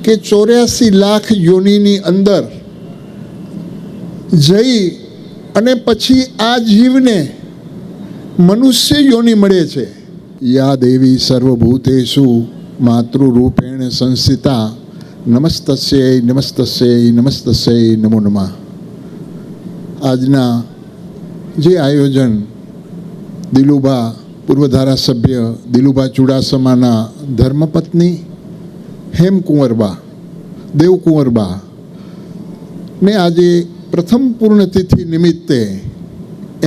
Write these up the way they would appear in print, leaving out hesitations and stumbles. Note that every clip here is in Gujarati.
કે 84 લાખ યોનિની અંદર જઈ અને પછી આ જીવને મનુષ્ય યોનિ મળે છે. યા દેવી સર્વભૂતેષુ માતૃરૂપેણ સંસ્થિતા નમસ્તસ્યૈ નમસ્તસ્યૈ નમસ્તસ્યૈ નમો નમઃ. આજના જે આયોજન દિલુભા પૂર્વ ધારાસભ્ય દિલુભા ચુડાસમાના ધર્મપત્ની હેમકુંવરબા દેવકુંવરબા ને આજે પ્રથમ પૂર્ણતિથિ નિમિત્તે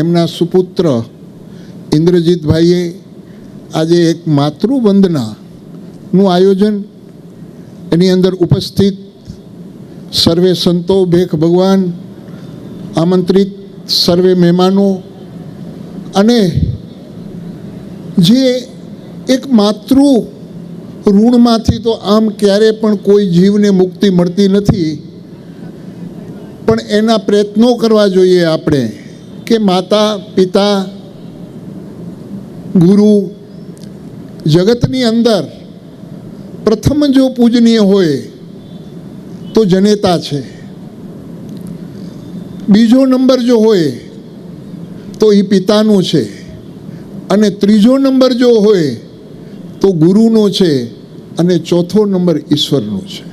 એમના સુપુત્ર ઇન્દ્રજીતભાઈએ આજે એક માતૃવંદનાનું આયોજન, એની અંદર ઉપસ્થિત સર્વે સંતો, ભેખ ભગવાન, આમંત્રિત સર્વે મહેમાનો અને જે એક માતૃ ઋણમાંથી તો આમ ક્યારે પણ કોઈ જીવને મુક્તિ મળતી નથી, પણ એના પ્રયત્નો કરવા જોઈએ આપણે કે માતા પિતા ગુરુ જગતની અંદર પ્રથમ જો પૂજનીય હોય તો જનેતા છે, બીજો નંબર જો હોય તો એ પિતાનો છે, અને ત્રીજો નંબર જો હોય તો ગુરુનો છે, અને ચોથો નંબર ઈશ્વરનો છે.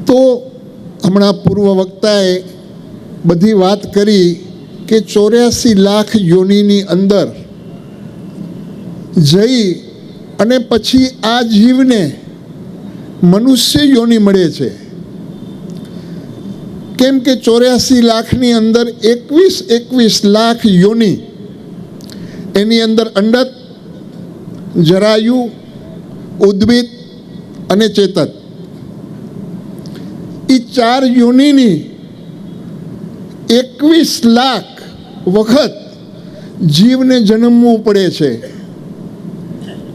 તો હમણાં પૂર્વ વક્તાએ બધી વાત કરી કે 84 લાખ યોનિની અંદર જઈ અને પછી આ જીવને મનુષ્ય યોનિ મળે છે. કેમ કે 84 લાખની અંદર 21 લાખ યોનિ, એની અંદર અંડક, જરાયુ, ઉદ્ભિત અને ચેતક, એ 4 યોનિની 21 લાખ વખત જીવને જન્મવું પડે છે.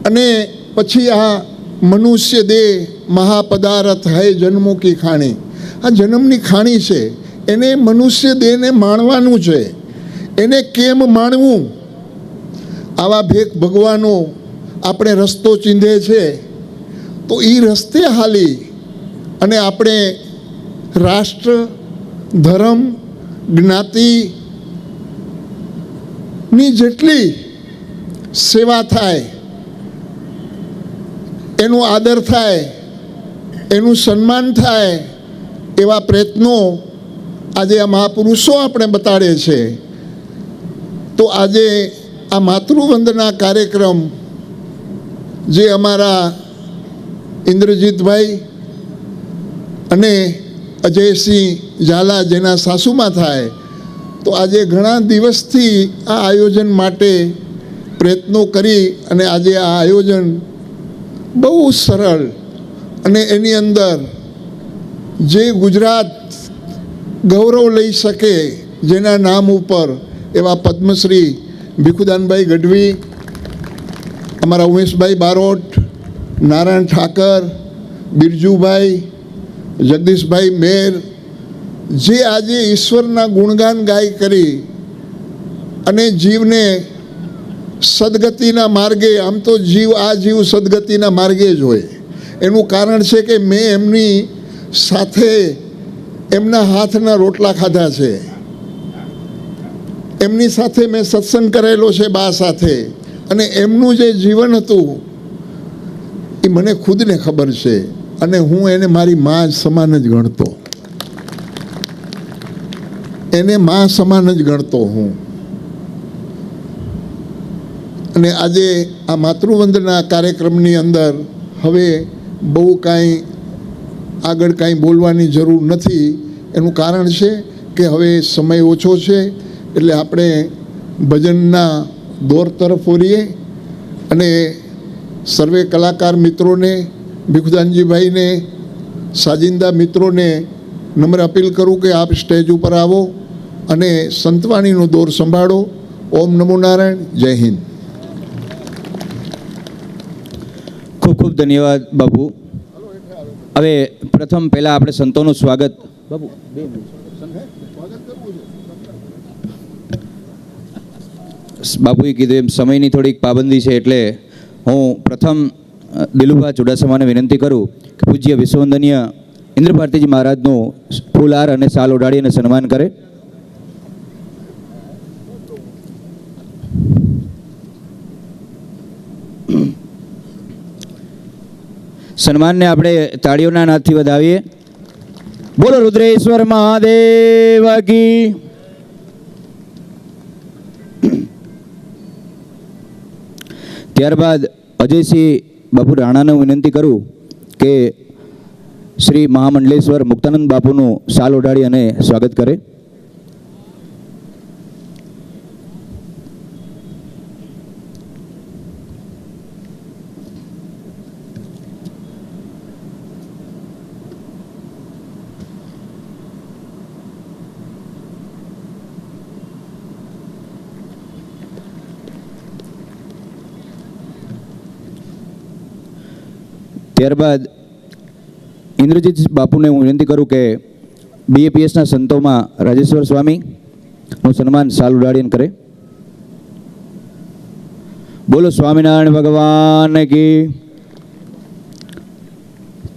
અને પછી આ મનુષ્ય દેહ મહાપદારથ હૈ જન્મો કી ખાણી, આ જન્મની ખાણી છે, એને મનુષ્ય દેહને માણવાનું છે. એને કેમ માણવું? આવા ભેખ ભગવાનો આપણે રસ્તો ચીંધે છે, તો એ રસ્તે હાલી અને આપણે રાષ્ટ્ર, ધર્મ, જ્ઞાતિની જેટલી સેવા થાય, એનો આદર થાય, એનું સન્માન થાય, એવા પ્રયત્નો આજે આ મહાપુરુષો આપણે બતાડે છે. તો આજે આ માતૃવંદના કાર્યક્રમ જે અમારા ઇન્દ્રજીતભાઈ અને અજયસિંહ ઝાલા જેના સાસુમાં થાય, તો આજે ઘણા દિવસથી આ આયોજન માટે પ્રયત્નો કરી અને આજે આ આયોજન બહુ સરળ, અને એની અંદર જે ગુજરાત ગૌરવ લઈ શકે જેના નામ ઉપર એવા પદ્મશ્રી ભીખુદાનભાઈ ગઢવી, અમારા ઉમેશભાઈ બારોટ, નારાયણ ઠાકર, બિરજુભાઈ, જગદીશભાઈ મેર, જે આજે ઈશ્વરના ગુણગાન ગાય કરી અને જીવને સદગતિના માર્ગે, આમ તો આ જીવ સદગતિના માર્ગે જ હોય. એનું કારણ છે કે મેં એમની સાથે એમના હાથના રોટલા ખાધા છે, એમની સાથે મેં સત્સંગ કરેલો છે બા સાથે, અને એમનું જે જીવન હતું એ મને ખુદને ખબર છે, અને હું એને મારી મા સમાન જ ગણતો, એને મા સમાન જ ગણતો હું. અને આજે આ માતૃવંદના કાર્યક્રમની અંદર હવે બહુ કાંઈ આગળ કાંઈ બોલવાની જરૂર નથી. એનું કારણ છે કે હવે સમય ઓછો છે, એટલે આપણે ભજનના દોર તરફ વળીએ. અને સર્વે કલાકાર મિત્રોને, ભીખુદાનજીભાઈને, સાજિંદા મિત્રોને નમ્ર અપીલ કરું કે આપ સ્ટેજ ઉપર આવો અને સંતવાણીનો દોર સંભાળો. ઓમ નમો નારાયણ. જય હિન્દ. ખૂબ ખૂબ ધન્યવાદ બાપુ. હવે પ્રથમ પહેલાં આપણે સંતોનું સ્વાગત. બાપુ બાપુએ કીધું એમ સમયની થોડીક પાબંદી છે, એટલે હું પ્રથમ દિલુભા ચુડાસમાને વિનંતી કરું કે પૂજ્ય વિશ્વવંદનીય ઇન્દ્ર ભારતીજી મહારાજનું ફૂલહાર અને શાલ ઓઢાડી અને સન્માન કરે. સન્માનને આપણે તાળીઓના નાદથી વધાવીએ. બોલો રુદ્રેશ્વર મહાદેવ કી. ત્યારબાદ અજયસિંહ બાપુ રાણાને વિનંતી કરું કે શ્રી મહામંડલેશ્વર મુક્તાનંદ બાપુનું શાલ ઓઢાડી અને સ્વાગત કરે. ત્યારબાદ ઇન્દ્રજીત બાપુને હું વિનંતી કરું કે BAPSના સંતોમાં રાજેશ્વર સ્વામીનું સન્માન શાલ ઉડાડીને કરે. બોલો સ્વામિનારાયણ ભગવાન કી.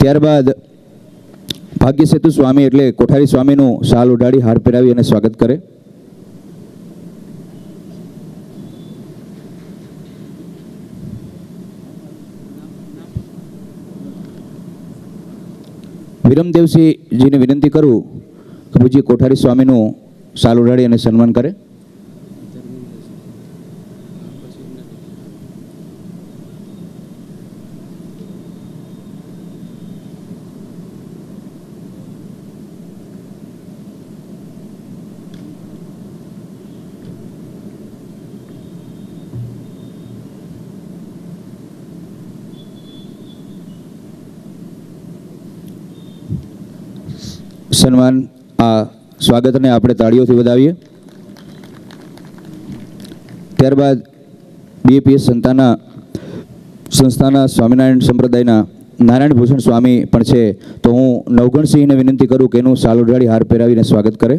ત્યારબાદ ભાગ્ય સેતુ સ્વામી એટલે કોઠારી સ્વામીનું શાલ ઉડાડી હાર પહેરાવી અને સ્વાગત કરે. વિરમદેવસિંહજીને વિનંતી કરું કે પૂજ્ય કોઠારી સ્વામીનું શાલ ઉડાડી અને સન્માન કરે. સન્માન આ સ્વાગતને આપણે તાળીઓથી વધાવીએ. ત્યારબાદ BAPS સંસ્થાના સ્વામિનારાયણ સંપ્રદાયના નારાયણ ભૂષણ સ્વામી પણ છે, તો હું નવગણસિંહને વિનંતી કરું કે એનું શાલ ઉડાડી હાર પહેરાવીને સ્વાગત કરે.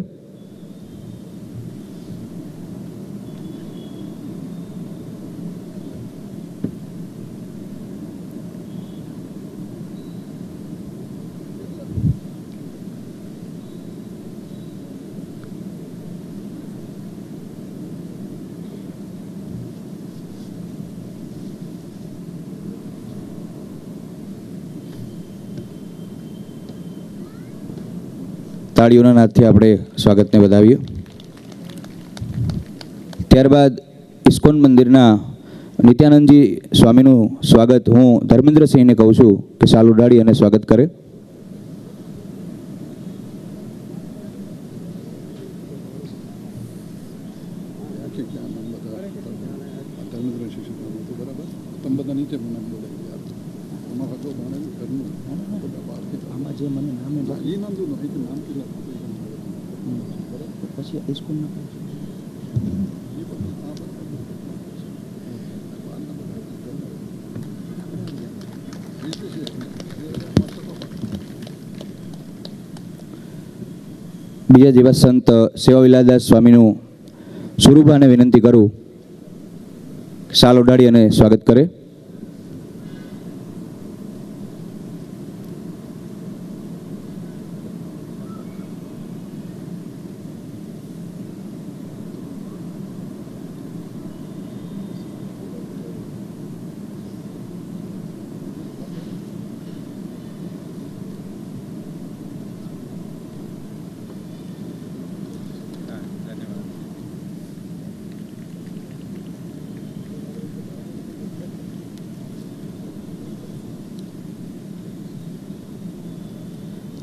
તાળીઓના નાદથી આપણે સ્વાગતને વધાવીએ. ત્યારબાદ ઇસ્કોન મંદિરના નિત્યાનંદજી સ્વામીનું સ્વાગત હું ધર્મેન્દ્રસિંહને કહું છું કે શાલ ઉડાડી અને સ્વાગત કરે. પછી ઇસ્કોનના બીજા જેવા સંત સેવાવિલાદાસ સ્વામીનું સુરુભાને વિનંતી કરું શાલ ઓઢાડી અને સ્વાગત કરે.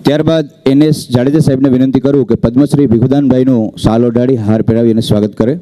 ત્યારબાદ NS જાડેજા સાહેબને વિનંતી કરું કે પદ્મશ્રી ભીખુદાનભાઈનું શાલ ઓઢાડી હાર પહેરાવી અને સ્વાગત કરે.